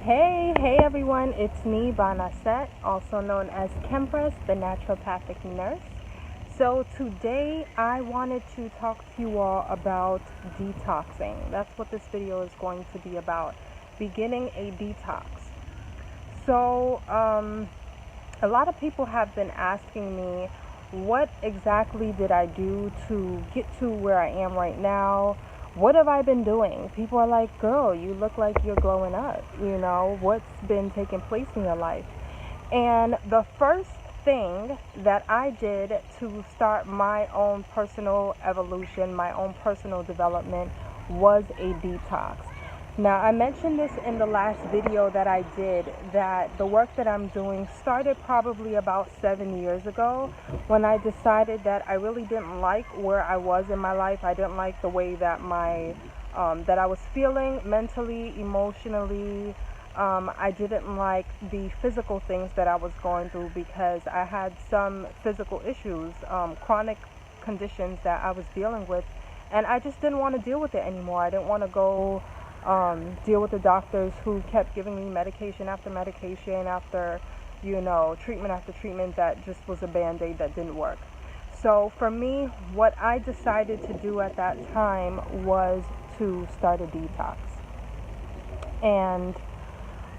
Hey everyone, it's me, Banasset, also known as Kempress, the naturopathic nurse. So today I wanted to talk to you all about detoxing. That's what this video is going to be about, beginning a detox. So a lot of people have been asking me, what exactly did I do to get to where I am right now? What have I been doing? People are like, girl, you look like you're glowing up. What's been taking place in your life? And the first thing that I did to start my own personal evolution, my own personal development, was a detox. Now, I mentioned this in the last video that I did, that the work that I'm doing started probably about 7 years ago, when I decided that I really didn't like where I was in my life. I didn't like the way that that I was feeling mentally, emotionally. I didn't like the physical things that I was going through, because I had some physical issues, chronic conditions that I was dealing with, and I just didn't want to deal with it anymore. I didn't want to go deal with the doctors who kept giving me medication after medication after, treatment after treatment that just was a band-aid that didn't work. So for me, what I decided to do at that time was to start a detox. And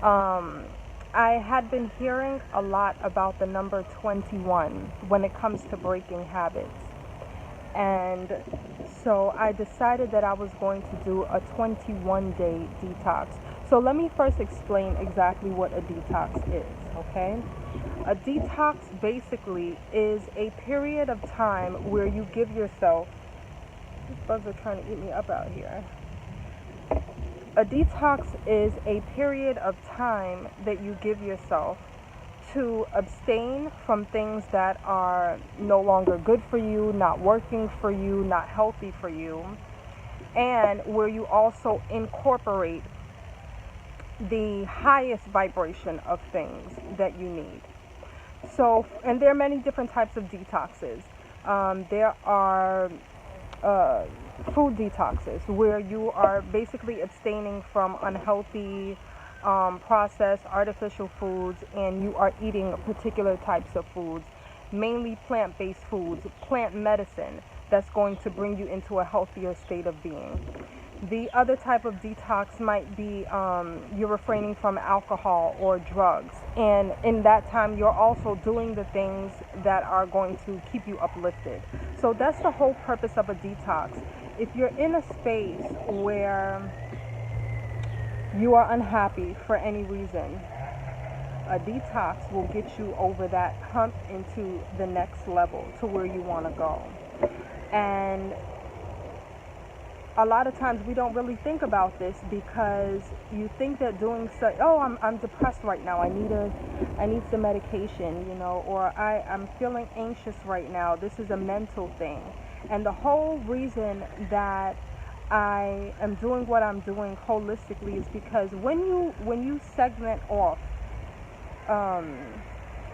I had been hearing a lot about the number 21 when it comes to breaking habits. And so I decided that I was going to do a 21-day detox. So let me first explain exactly what a detox is, okay? A detox basically is a period of time where you give yourself, these bugs are trying to eat me up out here. A detox is a period of time that you give yourself to abstain from things that are no longer good for you, not working for you, not healthy for you, and where you also incorporate the highest vibration of things that you need. So, and there are many different types of detoxes. There are food detoxes, where you are basically abstaining from unhealthy, processed, artificial foods, and you are eating particular types of foods, mainly plant-based foods, plant medicine that's going to bring you into a healthier state of being. The other type of detox might be you're refraining from alcohol or drugs, and in that time you're also doing the things that are going to keep you uplifted. So that's the whole purpose of a detox. If you're in a space where you are unhappy for any reason, a detox will get you over that hump into the next level, to where you want to go. And a lot of times we don't really think about this, because you think that doing so, I'm depressed right now, I need some medication, or I'm feeling anxious right now, this is a mental thing. And the whole reason that I am doing what I'm doing holistically is because when you segment off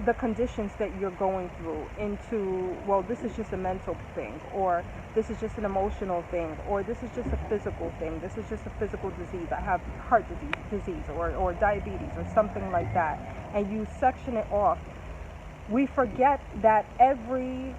the conditions that you're going through into, well, this is just a mental thing, or this is just an emotional thing, or this is just a physical thing, this is just a physical disease, I have heart disease or diabetes or something like that, and you section it off, we forget that every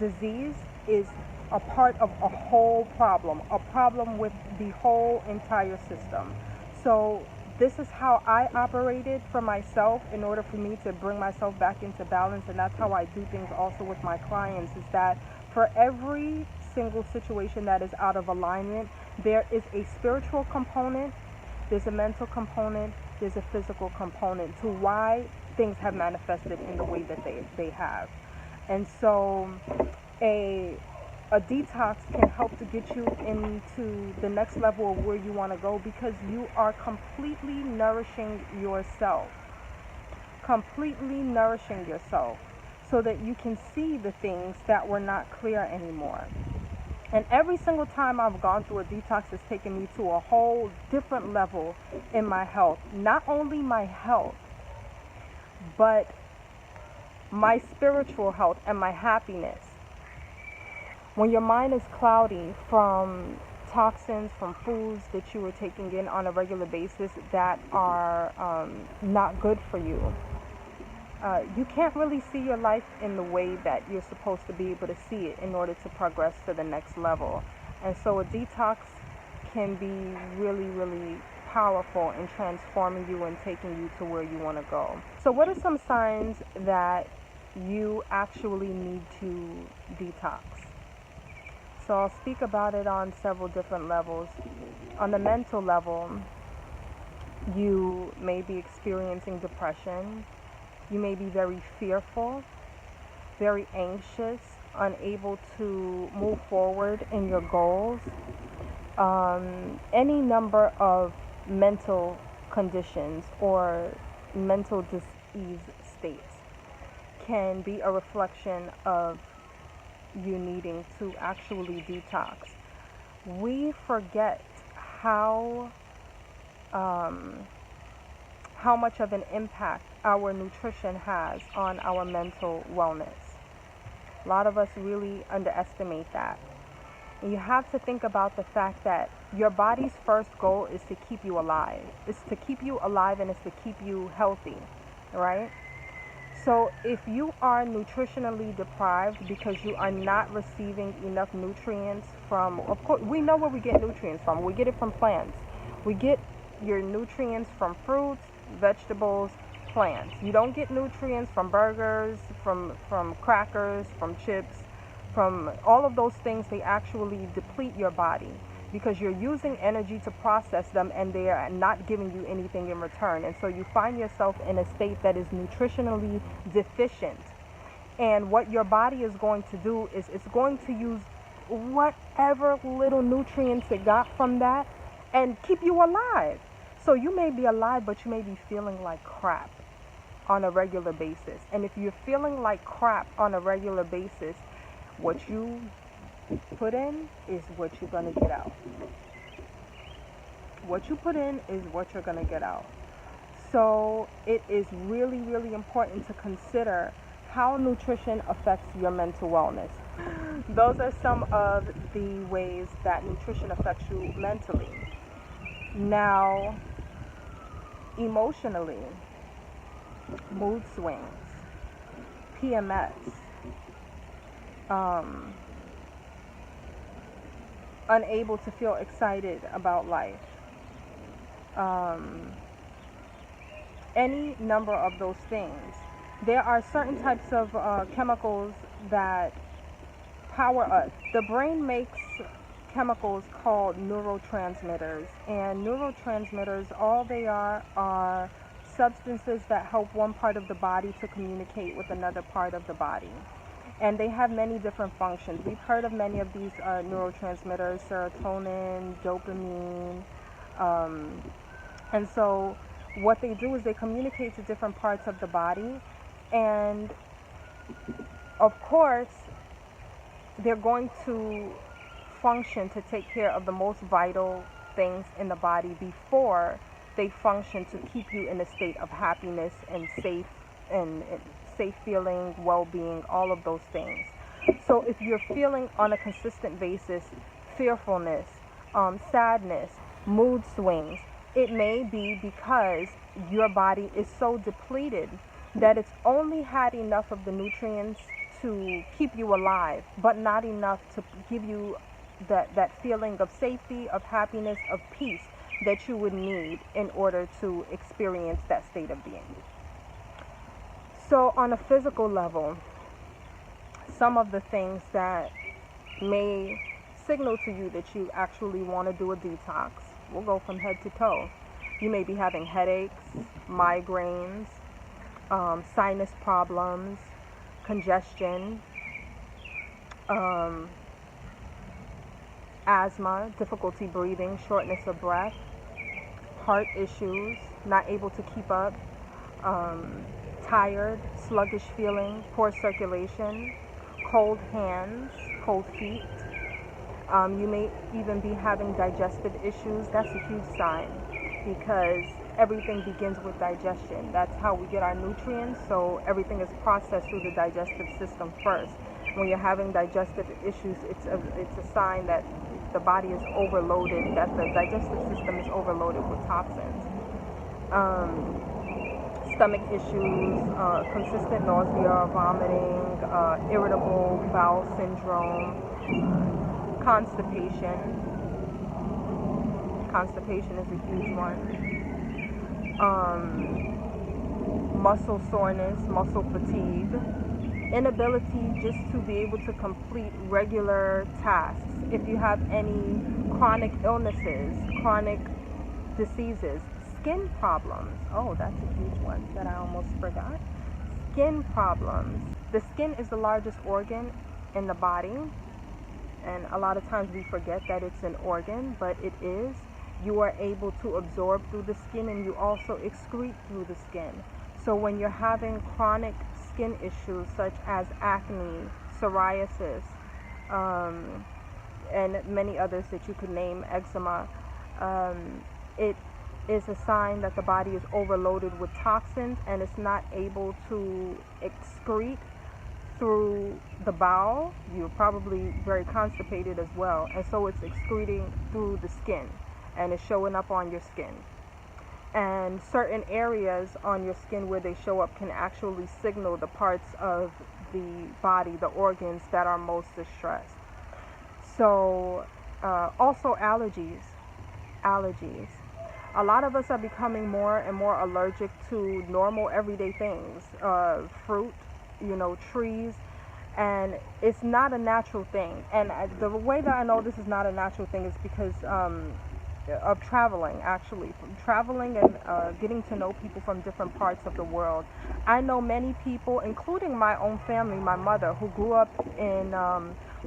disease is a part of a whole problem, a problem with the whole entire system. So this is how I operated for myself in order for me to bring myself back into balance, and that's how I do things also with my clients, is that for every single situation that is out of alignment, there is a spiritual component, there's a mental component, there's a physical component to why things have manifested in the way that they have. And so a detox can help to get you into the next level of where you want to go, because you are completely nourishing yourself, so that you can see the things that were not clear anymore. And every single time I've gone through a detox, it's taken me to a whole different level in my health. Not only my health, but my spiritual health and my happiness. When your mind is cloudy from toxins from foods that you are taking in on a regular basis that are not good for you. You can't really see your life in the way that you're supposed to be able to see it in order to progress to the next level. And so a detox can be really, really powerful in transforming you and taking you to where you want to go. So what are some signs that you actually need to detox? So I'll speak about it on several different levels. On the mental level, you may be experiencing depression. You may be very fearful, very anxious, unable to move forward in your goals. Any number of mental conditions or mental dis-ease states can be a reflection of you needing to actually detox. We forget how much of an impact our nutrition has on our mental wellness. A lot of us really underestimate that. And you have to think about the fact that your body's first goal is to keep you alive. It's to keep you alive and it's to keep you healthy, right? So if you are nutritionally deprived because you are not receiving enough nutrients from, of course, we know where we get nutrients from. We get it from plants. We get your nutrients from fruits, vegetables, plants. You don't get nutrients from burgers, from crackers, from chips, from all of those things. They actually deplete your body because you're using energy to process them and they are not giving you anything in return. And so you find yourself in a state that is nutritionally deficient. And what your body is going to do is it's going to use whatever little nutrients it got from that and keep you alive. So you may be alive, but you may be feeling like crap on a regular basis. And if you're feeling like crap on a regular basis, what you put in is what you're going to get out. What you put in is what you're going to get out. So it is really, really important to consider how nutrition affects your mental wellness. Those are some of the ways that nutrition affects you mentally. Now, emotionally, mood swings, PMS, unable to feel excited about life, any number of those things. There are certain types of chemicals that power us. The brain makes chemicals called neurotransmitters, and neurotransmitters, all they are substances that help one part of the body to communicate with another part of the body. And they have many different functions. We've heard of many of these neurotransmitters: serotonin, dopamine. And so what they do is they communicate to different parts of the body. And of course, they're going to function to take care of the most vital things in the body before they function to keep you in a state of happiness and safe feeling, well-being, all of those things. So if you're feeling on a consistent basis fearfulness, sadness, mood swings, it may be because your body is so depleted that it's only had enough of the nutrients to keep you alive, but not enough to give you that feeling of safety, of happiness, of peace that you would need in order to experience that state of being. So on a physical level, some of the things that may signal to you that you actually want to do a detox will go from head to toe. You may be having headaches, migraines, sinus problems, congestion, asthma, difficulty breathing, shortness of breath, heart issues, not able to keep up, tired, sluggish feeling, poor circulation, cold hands, cold feet. You may even be having digestive issues. That's a huge sign because everything begins with digestion. That's how we get our nutrients, so everything is processed through the digestive system first. When you're having digestive issues, it's a sign that the body is overloaded, that the digestive system is overloaded with toxins. Stomach issues, consistent nausea, vomiting, irritable bowel syndrome, constipation. Constipation is a huge one. Muscle soreness, muscle fatigue, inability just to be able to complete regular tasks. If you have any chronic illnesses, chronic diseases, skin problems. Oh, that's a huge one that I almost forgot. Skin problems. The skin is the largest organ in the body, and a lot of times we forget that it's an organ, but it is. You are able to absorb through the skin, and you also excrete through the skin. So when you're having chronic skin issues such as acne, psoriasis, and many others that you could name, eczema, it is a sign that the body is overloaded with toxins and it's not able to excrete through the bowel. You're probably very constipated as well, and so it's excreting through the skin and it's showing up on your skin. And certain areas on your skin where they show up can actually signal the parts of the body, the organs that are most distressed. So also allergies. A lot of us are becoming more and more allergic to normal everyday things, fruit, trees, and it's not a natural thing. And the way that I know this is not a natural thing is because of traveling, actually. From traveling and getting to know people from different parts of the world. I know many people, including my own family, my mother, who grew up in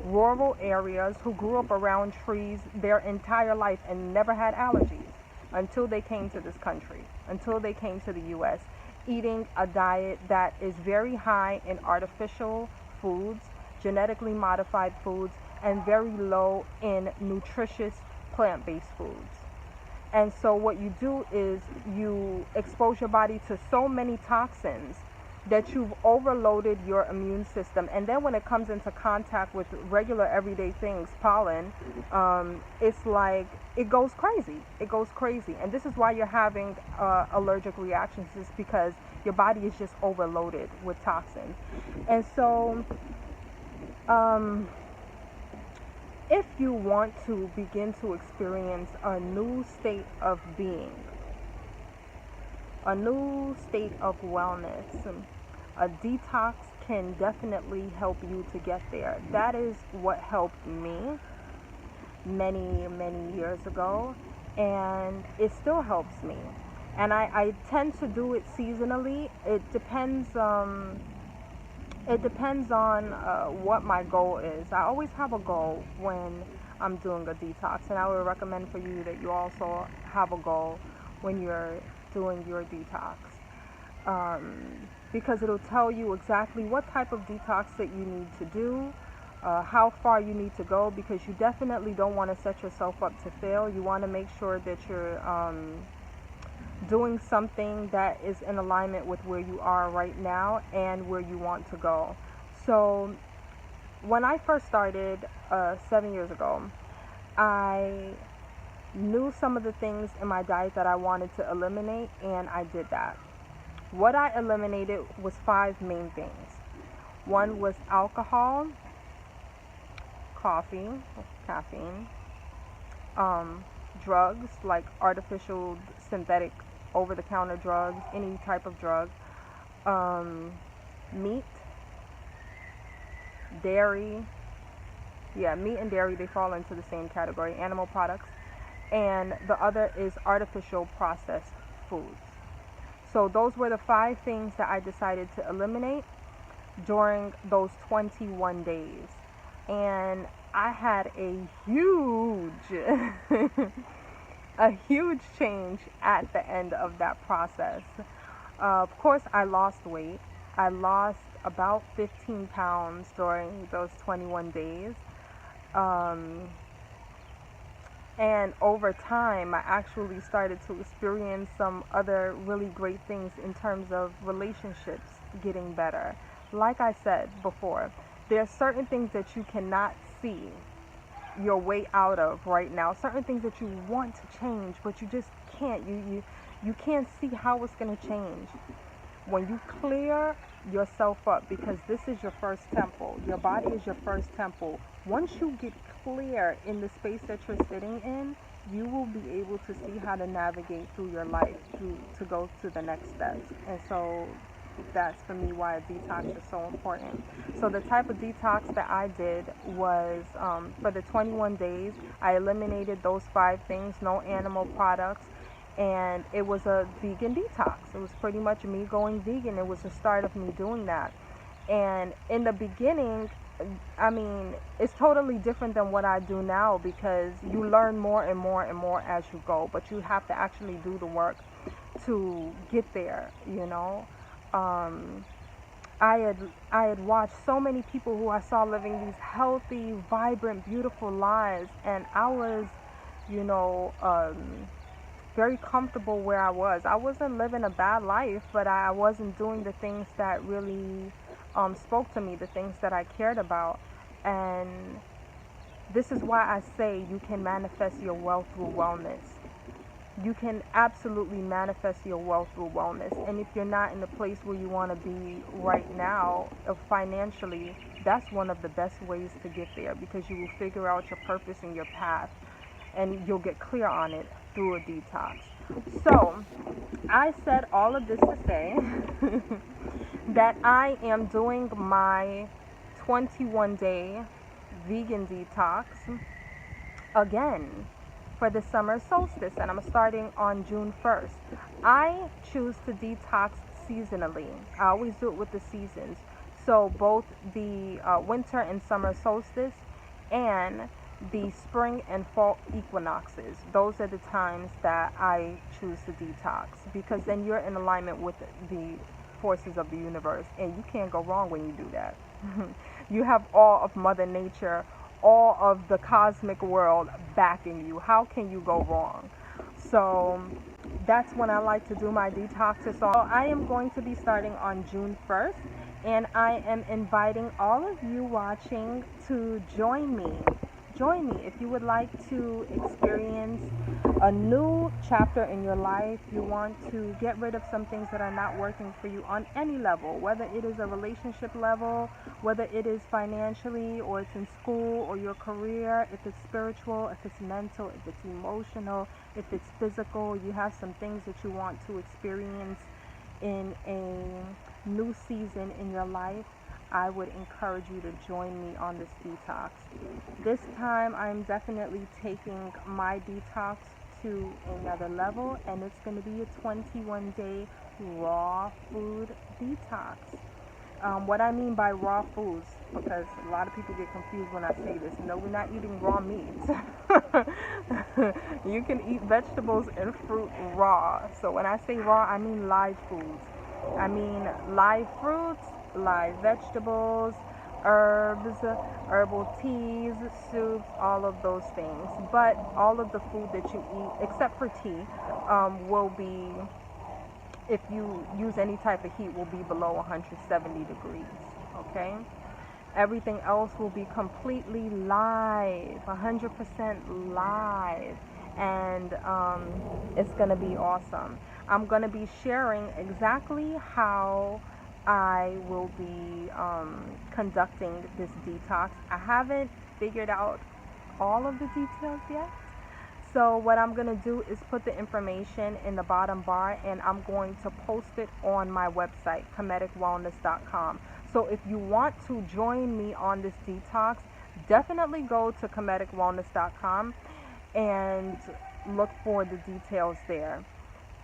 rural areas, who grew up around trees their entire life and never had allergies until they came to this country, until they came to the U.S., eating a diet that is very high in artificial foods, genetically modified foods, and very low in nutritious plant-based foods. And so what you do is you expose your body to so many toxins that you've overloaded your immune system, and then when it comes into contact with regular everyday things, pollen, it's like it goes crazy. And this is why you're having allergic reactions, is because your body is just overloaded with toxins. And so if you want to begin to experience a new state of being, a new state of wellness, a detox can definitely help you to get there. That is what helped me many, many years ago, and it still helps me. And I tend to do it seasonally. It depends on what my goal is. I always have a goal when I'm doing a detox, and I would recommend for you that you also have a goal when you're doing your detox, because it'll tell you exactly what type of detox that you need to do, how far you need to go, because you definitely don't want to set yourself up to fail. You want to make sure that you're doing something that is in alignment with where you are right now and where you want to go. So when I first started 7 years ago, I knew some of the things in my diet that I wanted to eliminate, and I did that. What I eliminated was 5 main things. One was alcohol, coffee, caffeine, drugs like artificial, synthetic, over-the-counter drugs, any type of drug, meat, dairy. Yeah, meat and dairy, they fall into the same category, animal products. And the other is artificial processed foods. So those were the 5 things that I decided to eliminate during those 21 days. And I had a huge a huge change at the end of that process. Of course, I lost weight. I lost about 15 pounds during those 21 days. And over time, I actually started to experience some other really great things in terms of relationships getting better. Like I said before, there are certain things that you cannot see your way out of right now, certain things that you want to change but you just can't. You can't see how it's going to change. When you clear yourself up, because this is your first temple, your body is your first temple. Once you get clear in the space that you're sitting in, you will be able to see how to navigate through your life to go to the next steps. And so that's for me why a detox is so important. So the type of detox that I did was, for the 21 days, I eliminated those 5 things, no animal products, and it was a vegan detox. It was pretty much me going vegan. It was the start of me doing that. And in the beginning, I mean, it's totally different than what I do now, because you learn more and more and more as you go, but you have to actually do the work to get there, you know. I had watched so many people who I saw living these healthy, vibrant, beautiful lives, and I was, you know, very comfortable where I was. I wasn't living a bad life, but I wasn't doing the things that really spoke to me, the things that I cared about. And this is why I say you can manifest your wealth through wellness. You can absolutely manifest your wealth through wellness. And if you're not in the place where you want to be right now, financially, that's one of the best ways to get there, because you will figure out your purpose and your path, and you'll get clear on it through a detox. So I said all of this to say that I am doing my 21-day vegan detox again for the summer solstice, and I'm starting on June 1st. I choose to detox seasonally. I always do it with the seasons. So both the winter and summer solstice and the spring and fall equinoxes, those are the times that I choose to detox, because then you're in alignment with the forces of the universe, and you can't go wrong when you do that. You have all of Mother Nature, all of the cosmic world backing you. How can you go wrong? So that's when I like to do my detoxes. So I am going to be starting on June 1st, and I am inviting all of you watching to join me. Join me if you would like to experience a new chapter in your life. You want to get rid of some things that are not working for you on any level, whether it is a relationship level, whether it is financially, or it's in school or your career, if it's spiritual, if it's mental, if it's emotional, if it's physical. You have some things that you want to experience in a new season in your life. I would encourage you to join me on this detox. This time I'm definitely taking my detox to another level, and it's going to be a 21-day raw food detox. What I mean by raw foods, because a lot of people get confused when I say this. No, we're not eating raw meat. You can eat vegetables and fruit raw. So when I say raw, I mean live foods. I mean live fruits, live vegetables, herbs, herbal teas, soups, all of those things. But all of the food that you eat, except for tea, will be, if you use any type of heat, will be below 170 degrees, okay? Everything else will be completely live, 100% live, and it's going to be awesome. I'm going to be sharing exactly how I will be conducting this detox. I haven't figured out all of the details yet. So what I'm going to do is put the information in the bottom bar, and I'm going to post it on my website, kemeticwellness.com. So if you want to join me on this detox, definitely go to kemeticwellness.com and look for the details there.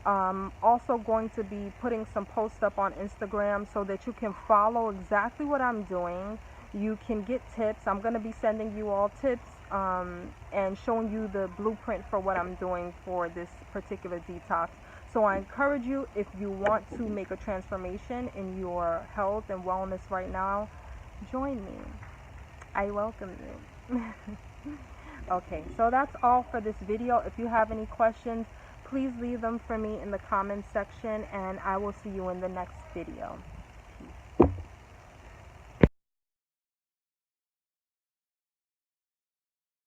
Also going to be putting some posts up on Instagram so that you can follow exactly what I'm doing. You can get tips. I'm going to be sending you all tips and showing you the blueprint for what I'm doing for this particular detox. So I encourage you, if you want to make a transformation in your health and wellness right now, join me. I welcome you. Okay, so that's all for this video. If you have any questions, please leave them for me in the comments section, and I will see you in the next video.